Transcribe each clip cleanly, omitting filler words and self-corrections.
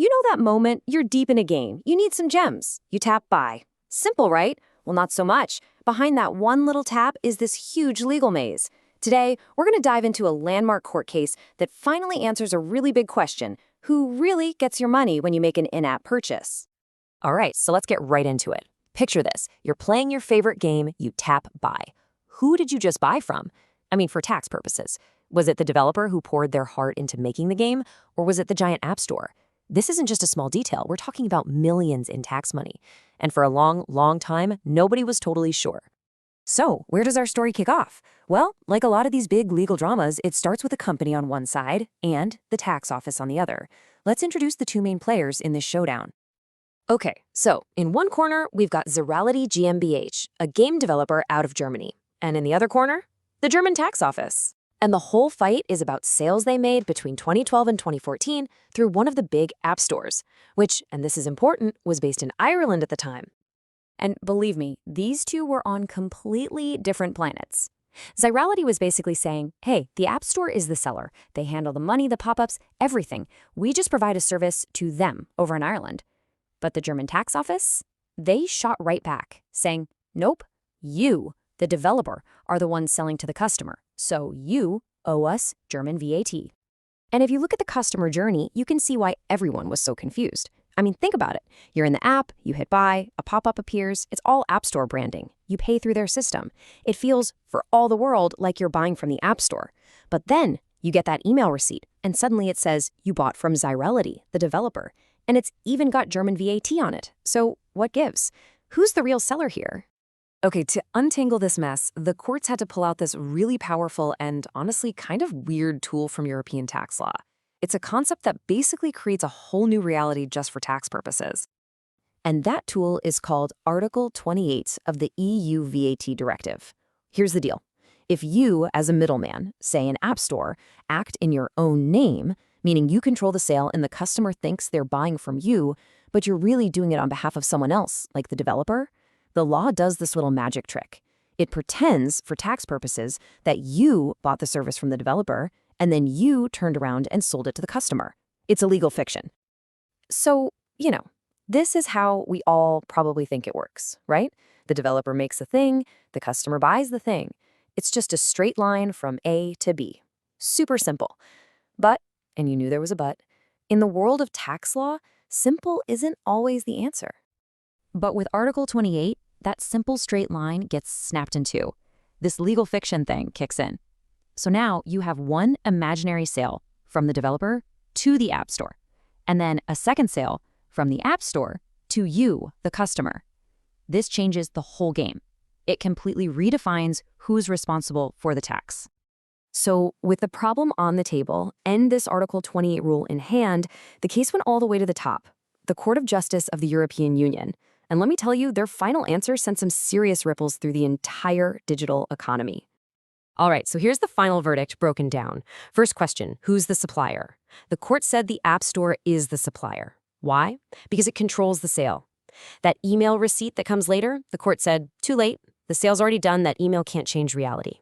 You know that moment you're deep in a game, you need some gems, you tap buy. Simple, right? Well, not so much. Behind that one little tap is this huge legal maze. Today, we're going to dive into a landmark court case that finally answers a really big question: who really gets your money when you make an in-app purchase? All right, so let's get right into it. Picture this. You're playing your favorite game, you tap buy. Who did you just buy from? I mean, for tax purposes. Was it the developer who poured their heart into making the game, or was it the giant app store? This isn't just a small detail. We're talking about millions in tax money. And for a long, long time, nobody was totally sure. So, where does our story kick off? Well, like a lot of these big legal dramas, it starts with a company on one side and the tax office on the other. Let's introduce the two main players in this showdown. Okay, so in one corner, we've got Xyrality GmbH, a game developer out of Germany. And in the other corner, the German tax office. And the whole fight is about sales they made between 2012 and 2014 through one of the big app stores, which, and this is important, was based in Ireland at the time. And believe me, these two were on completely different planets. Xyrality was basically saying, hey, the App Store is the seller. They handle the money, the pop-ups, everything. We just provide a service to them over in Ireland. But the German tax office, they shot right back, saying, nope, you, the developer, are the ones selling to the customer. So you owe us German VAT. And if you look at the customer journey, you can see why everyone was so confused. I mean, think about it. You're in the app, you hit buy, a pop-up appears. It's all App Store branding. You pay through their system. It feels, for all the world, like you're buying from the App Store. But then you get that email receipt, and suddenly it says you bought from Xyrality, the developer. And it's even got German VAT on it. So what gives? Who's the real seller here? Okay, to untangle this mess, the courts had to pull out this really powerful and honestly kind of weird tool from European tax law. It's a concept that basically creates a whole new reality just for tax purposes. And that tool is called Article 28 of the EU VAT Directive. Here's the deal. If you, as a middleman, say an app store, act in your own name, meaning you control the sale and the customer thinks they're buying from you, but you're really doing it on behalf of someone else, like the developer, the law does this little magic trick. It pretends, for tax purposes, that you bought the service from the developer, and then you turned around and sold it to the customer. It's a legal fiction. So, this is how we all probably think it works, right? The developer makes the thing, the customer buys the thing. It's just a straight line from A to B. Super simple. But, and you knew there was a but, in the world of tax law, simple isn't always the answer. But with Article 28, that simple straight line gets snapped in two. This legal fiction thing kicks in. So now you have one imaginary sale from the developer to the App Store, and then a second sale from the App Store to you, the customer. This changes the whole game. It completely redefines who's responsible for the tax. So with the problem on the table and this Article 28 rule in hand, the case went all the way to the top, the Court of Justice of the European Union. And let me tell you, their final answer sent some serious ripples through the entire digital economy. All right, so here's the final verdict broken down. First question, who's the supplier? The court said the App Store is the supplier. Why? Because it controls the sale. That email receipt that comes later, the court said, too late. The sale's already done. That email can't change reality.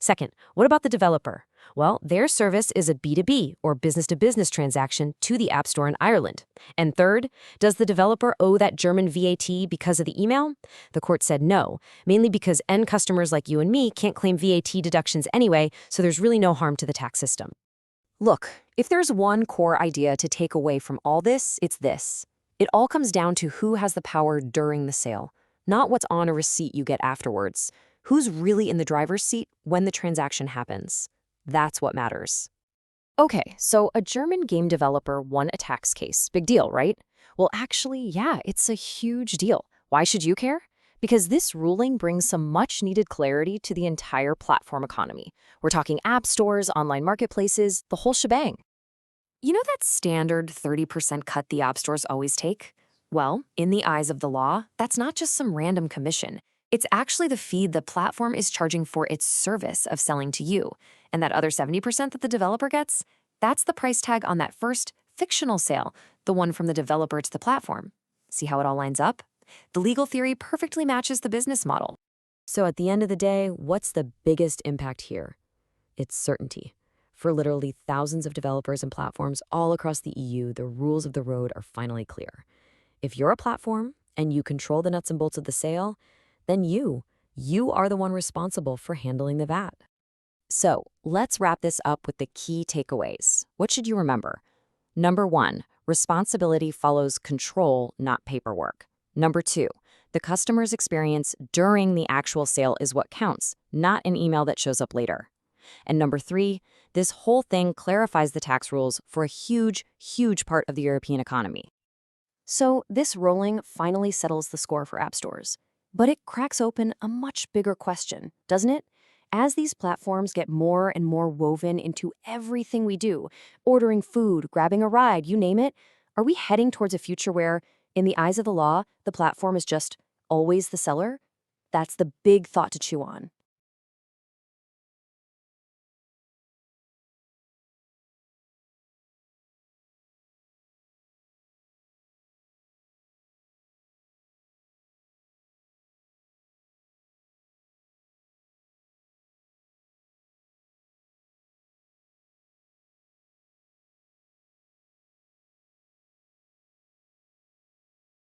Second, what about the developer? Well, their service is a B2B or business-to-business transaction to the App Store in Ireland. And third, does the developer owe that German VAT because of the email? The court said no, mainly because end customers like you and me can't claim VAT deductions anyway, so there's really no harm to the tax system. Look, if there's one core idea to take away from all this, it's this. It all comes down to who has the power during the sale, not what's on a receipt you get afterwards. Who's really in the driver's seat when the transaction happens? That's what matters. Okay, so a German game developer won a tax case. Big deal, right? Well, actually, yeah, it's a huge deal. Why should you care? Because this ruling brings some much-needed clarity to the entire platform economy. We're talking app stores, online marketplaces, the whole shebang. You know that standard 30% cut the app stores always take? Well, in the eyes of the law, that's not just some random commission. It's actually the fee the platform is charging for its service of selling to you. And that other 70% that the developer gets, that's the price tag on that first fictional sale, the one from the developer to the platform. See how it all lines up? The legal theory perfectly matches the business model. So at the end of the day, what's the biggest impact here? It's certainty. For literally thousands of developers and platforms all across the EU, the rules of the road are finally clear. If you're a platform and you control the nuts and bolts of the sale, then you are the one responsible for handling the VAT. So let's wrap this up with the key takeaways. What should you remember? Number 1, responsibility follows control, not paperwork. Number 2, the customer's experience during the actual sale is what counts, not an email that shows up later. And number 3, this whole thing clarifies the tax rules for a huge, huge part of the European economy. So this ruling finally settles the score for app stores. But it cracks open a much bigger question, doesn't it? As these platforms get more and more woven into everything we do, ordering food, grabbing a ride, you name it, are we heading towards a future where, in the eyes of the law, the platform is just always the seller? That's the big thought to chew on.